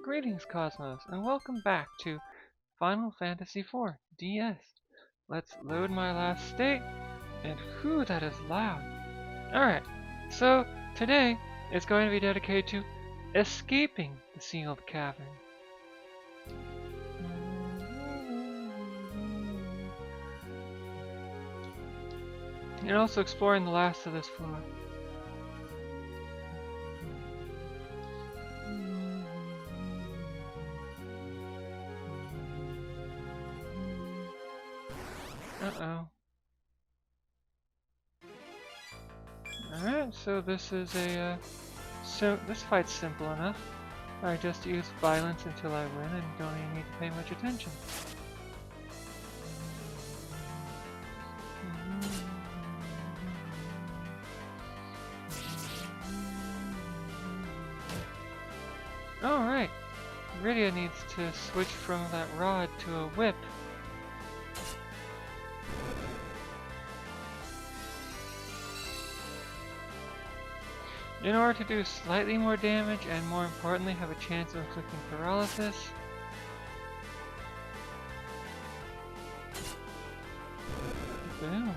Greetings, Cosmos, and welcome back to Final Fantasy IV DS. Let's load my last state, and whew, that is loud. Alright, so today is going to be dedicated to escaping the sealed cavern. And also exploring the last of this floor. Uh-oh. Alright, so this is this fight's simple enough. I just use violence until I win and don't even need to pay much attention. Alright, Rydia needs to switch from that rod to a whip. In order to do slightly more damage and more importantly have a chance of inflicting paralysis. Boom.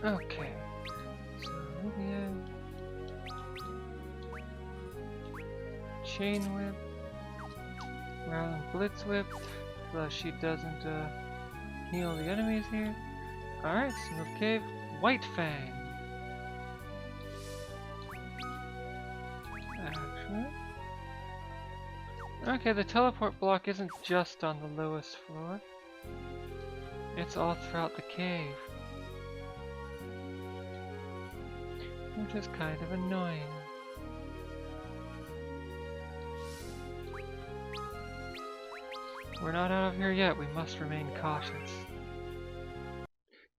Okay. So Lydia. Chain whip. Rather than Blitz Whip, so she doesn't heal the enemies here. Alright, single cave, White Fang. Actually. Okay, the teleport block isn't just on the lowest floor. It's all throughout the cave. Which is kind of annoying. We're not out of here yet, we must remain cautious.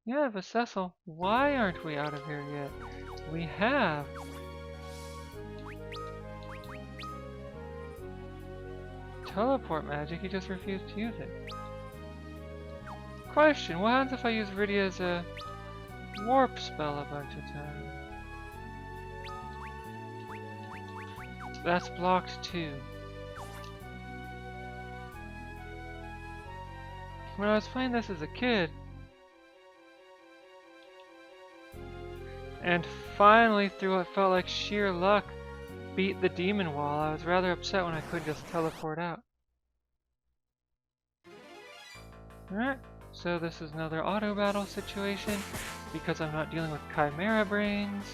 Yeah, but Cecil, why aren't we out of here yet? We have! Teleport magic, you just refused to use it. Question, what happens if I use Rydia's warp spell a bunch of times? That's blocked too. When I was playing this as a kid, and finally through what felt like sheer luck, beat the demon wall, I was rather upset when I couldn't just teleport out. Alright, so this is another auto battle situation, because I'm not dealing with Chimera Brains.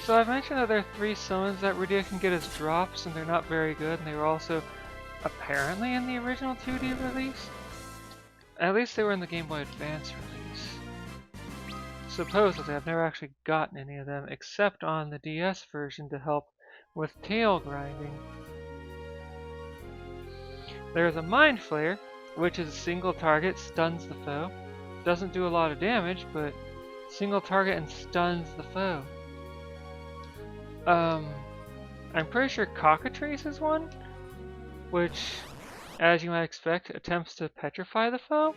So I've mentioned that there are 3 summons that Rydia can get as drops, and they're not very good, and they were also apparently in the original 2D release. At least they were in the Game Boy Advance release. Supposedly, I've never actually gotten any of them, except on the DS version to help with tail grinding. There's a Mind Flayer, which is a single target, stuns the foe. Doesn't do a lot of damage, but single target and stuns the foe. I'm pretty sure Cockatrice is one, which, as you might expect, attempts to petrify the foe.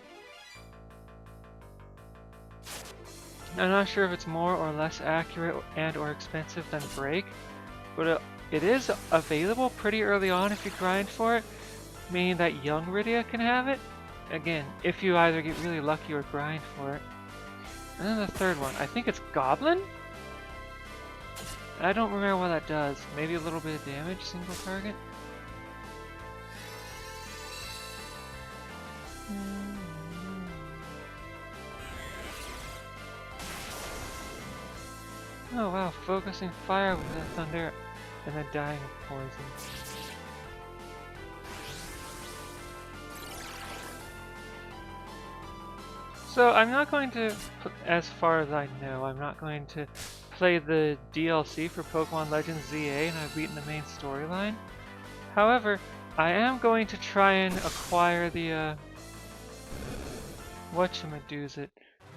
I'm not sure if it's more or less accurate and or expensive than Break, but it is available pretty early on if you grind for it, meaning that young Rydia can have it. Again, if you either get really lucky or grind for it. And then the third one, I think it's Goblin? I don't remember what that does. Maybe a little bit of damage, single target? Oh wow, focusing fire with the thunder and then dying of poison. So I'm not going to, as far as I know, I'm not going to play the DLC for Pokemon Legends ZA and I've beaten the main storyline. However, I am going to try and acquire the, whatchamadoozit,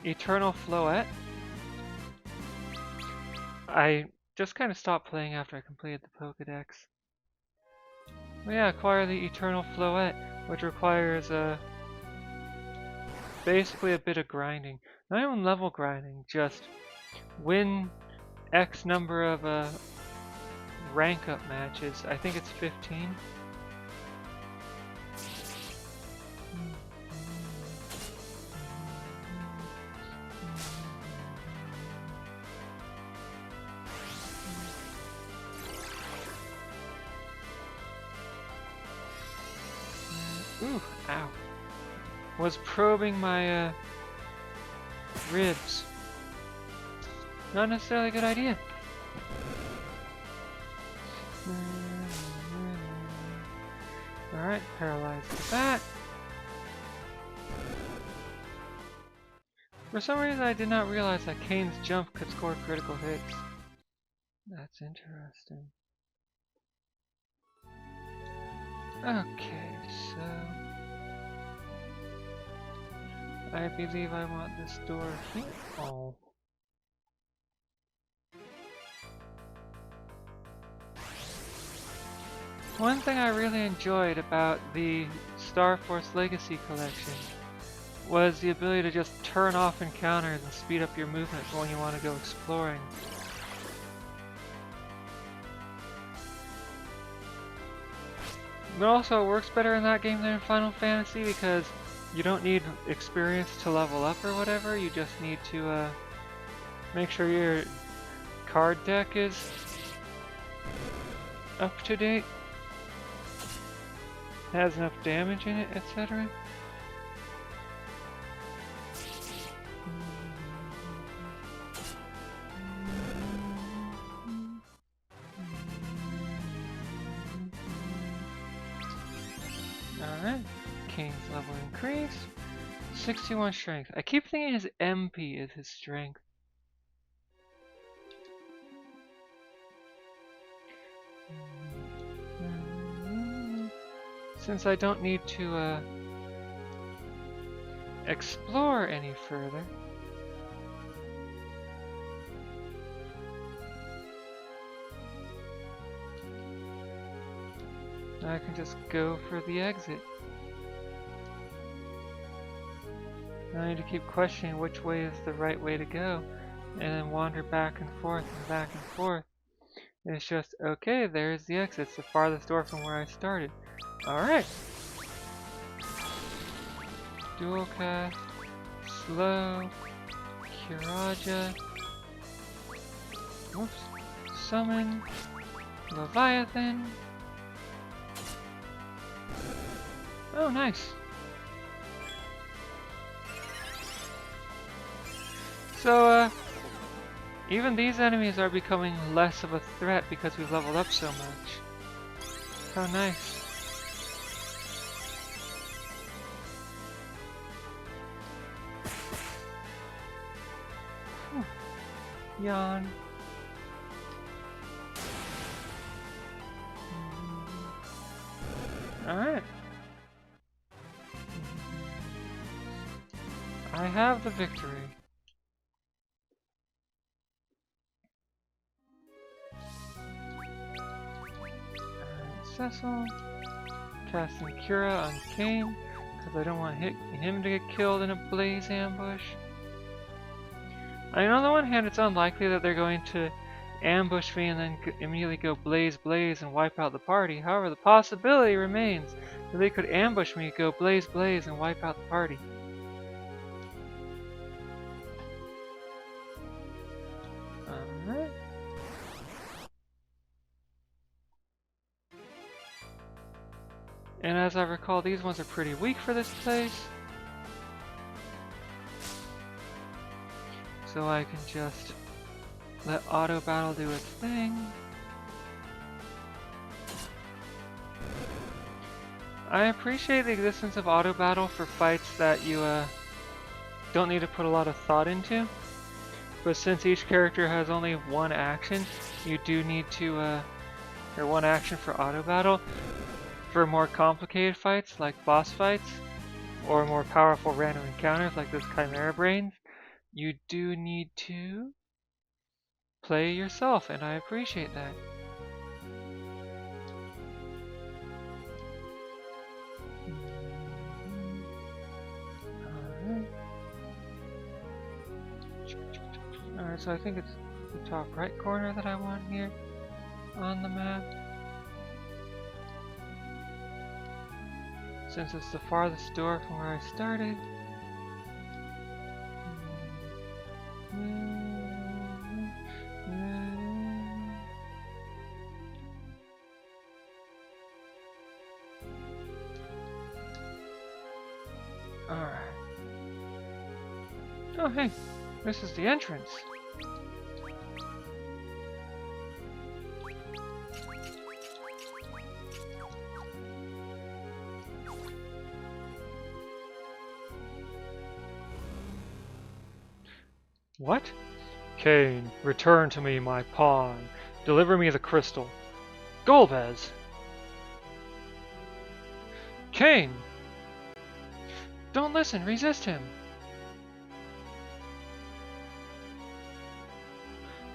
Eternal Floette. I just kind of stopped playing after I completed the Pokedex. But yeah, acquire the Eternal Floette, which requires basically a bit of grinding. Not even level grinding, just win X number of rank up matches. I think it's 15. Ooh, ow. Was probing my ribs. Not necessarily a good idea. Alright, paralyzed with that. For some reason I did not realize that Kane's jump could score critical hits. That's interesting. Okay, so I believe I want this door here. Oh. One thing I really enjoyed about the Star Force Legacy collection was the ability to just turn off encounters and speed up your movement when you want to go exploring. But also it works better in that game than in Final Fantasy because you don't need experience to level up or whatever, you just need to make sure your card deck is up to date, has enough damage in it, etc. Alright, Kane's level increased. 61 strength. I keep thinking his MP is his strength. Since I don't need to explore any further, I can just go for the exit. I need to keep questioning which way is the right way to go, and then wander back and forth and back and forth. It's just, okay, there's the exit. It's the farthest door from where I started. Alright. Dual cast, slow, Kiraja, whoops, summon, Leviathan. Oh, nice. So, even these enemies are becoming less of a threat because we've leveled up so much. How nice. Whew. Yawn. Alright. I have the victory. Cecil, casting Cura on Kane, because I don't want him to get killed in a blaze ambush. I mean, on the one hand, it's unlikely that they're going to ambush me and then immediately go blaze blaze and wipe out the party. However, the possibility remains that they could ambush me, go blaze blaze, and wipe out the party. Alright. And as I recall, these ones are pretty weak for this place. So I can just let auto battle do its thing. I appreciate the existence of auto battle for fights that you don't need to put a lot of thought into. But since each character has only one action, you do need to, or one action for auto battle. for more complicated fights like boss fights, or more powerful random encounters like this Chimera Brains, you do need to play yourself, and I appreciate that. Alright, so I think it's the top right corner that I want here on the map. Since it's the farthest door from where I started. Alright. Oh hey, this is the entrance. What? Cain, return to me my pawn. Deliver me the crystal. Golbez! Cain! Don't listen, resist him!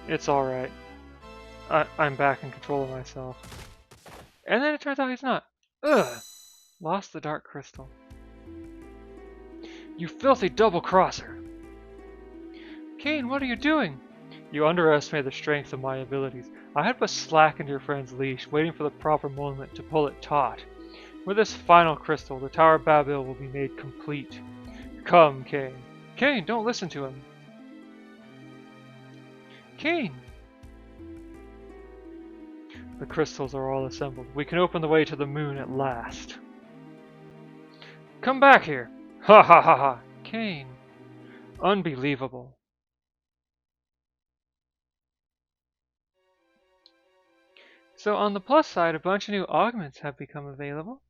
It's alright. I'm back in control of myself. And then it turns out he's not. Ugh! Lost the dark crystal. You filthy double-crosser! Cain, what are you doing? You underestimate the strength of my abilities. I had but slackened your friend's leash, waiting for the proper moment to pull it taut. With this final crystal, the Tower of Babel will be made complete. Come, Cain. Cain, don't listen to him. Cain! The crystals are all assembled. We can open the way to the moon at last. Come back here! Ha ha ha ha! Cain. Unbelievable. So on the plus side, a bunch of new augments have become available.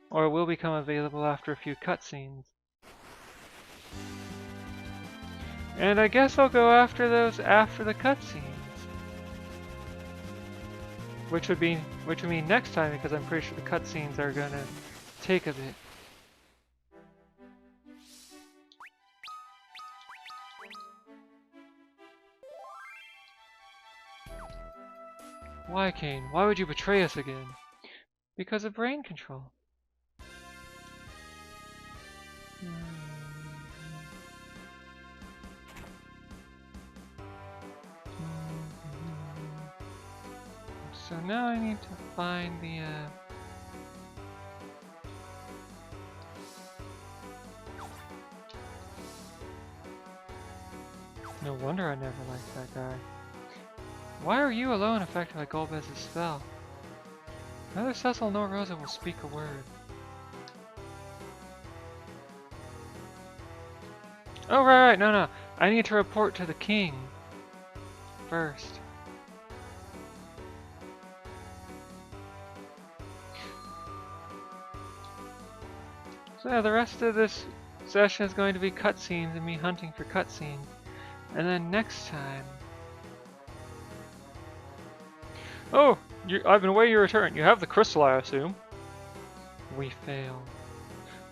Or will become available after a few cutscenes. And I guess I'll go after those after the cutscenes. Which would mean next time, because I'm pretty sure the cutscenes are gonna take a bit. Why, Cain? Why would you betray us again? Because of brain control. So now I need to find the No wonder I never liked that guy. Why are you alone affected by Golbez's spell? Neither Cecil nor Rosa will speak a word. Oh, right, no. I need to report to the king first. So yeah, the rest of this session is going to be cutscenes and me hunting for cutscenes. And then next time... Oh! I've been awaiting your return. You have the crystal, I assume. We failed.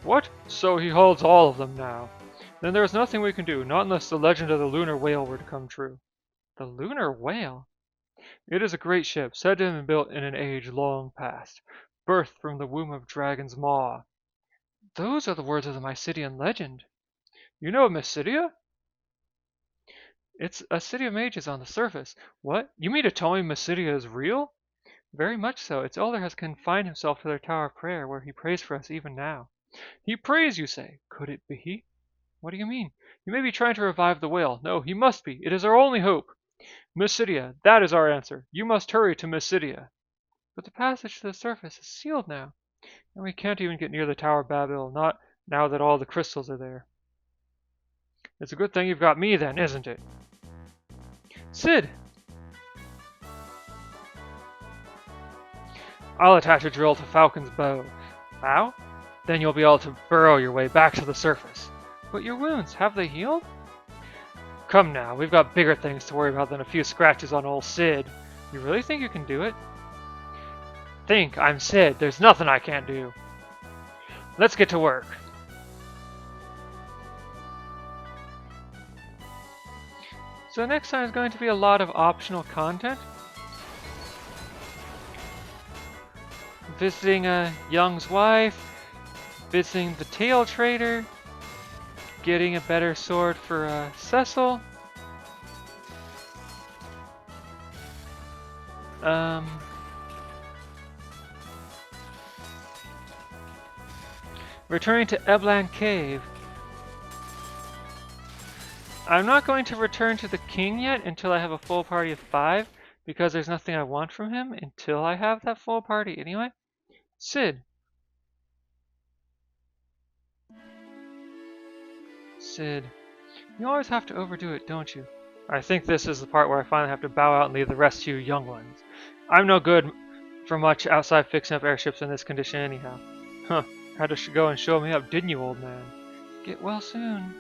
What? So he holds all of them now. Then there is nothing we can do, not unless the legend of the lunar whale were to come true. The lunar whale? It is a great ship, said to have been built in an age long past, birthed from the womb of Dragon's Maw. Those are the words of the Mysidian legend. You know of Mysidia? It's a city of mages on the surface. What? You mean to tell me Mysidia is real? Very much so. Its elder has confined himself to their Tower of Prayer, where he prays for us even now. He prays, you say? Could it be? What do you mean? You may be trying to revive the whale. No, he must be. It is our only hope. Mysidia, that is our answer. You must hurry to Mysidia. But the passage to the surface is sealed now. And we can't even get near the Tower of Babel, not now that all the crystals are there. It's a good thing you've got me then, isn't it? Sid! I'll attach a drill to Falcon's bow. How? Then you'll be able to burrow your way back to the surface. But your wounds, have they healed? Come now, we've got bigger things to worry about than a few scratches on old Sid. You really think you can do it? Think, I'm Sid. There's nothing I can't do. Let's get to work. So next time is going to be a lot of optional content. Visiting Young's wife, visiting the tail trader, getting a better sword for Cecil. Returning to Eblan Cave. I'm not going to return to the king yet until I have a full party of 5, because there's nothing I want from him until I have that full party anyway. Sid. Sid. You always have to overdo it, don't you? I think this is the part where I finally have to bow out and leave the rest to you young ones. I'm no good for much outside fixing up airships in this condition anyhow. Huh, had to go and show me up, didn't you, old man? Get well soon.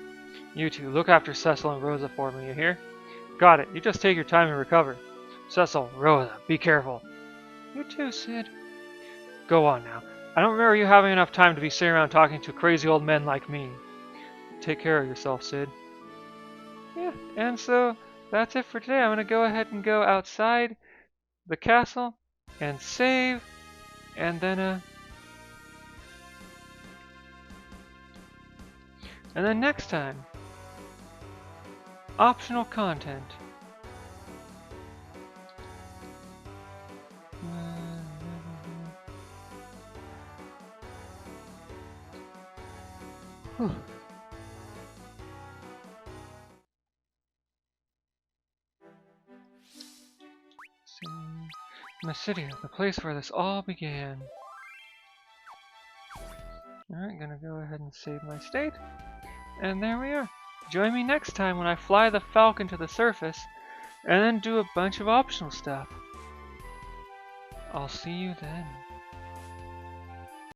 You two, look after Cecil and Rosa for me, you hear? Got it, you just take your time and recover. Cecil, Rosa, be careful. You too, Sid. Go on now. I don't remember you having enough time to be sitting around talking to crazy old men like me. Take care of yourself, Sid. Yeah, and so that's it for today. I'm going to go ahead and go outside the castle and save, and then next time, optional content. Mysidia, the place where this all began. Alright, gonna go ahead and save my state. And there we are. Join me next time when I fly the Falcon to the surface and then do a bunch of optional stuff. I'll see you then.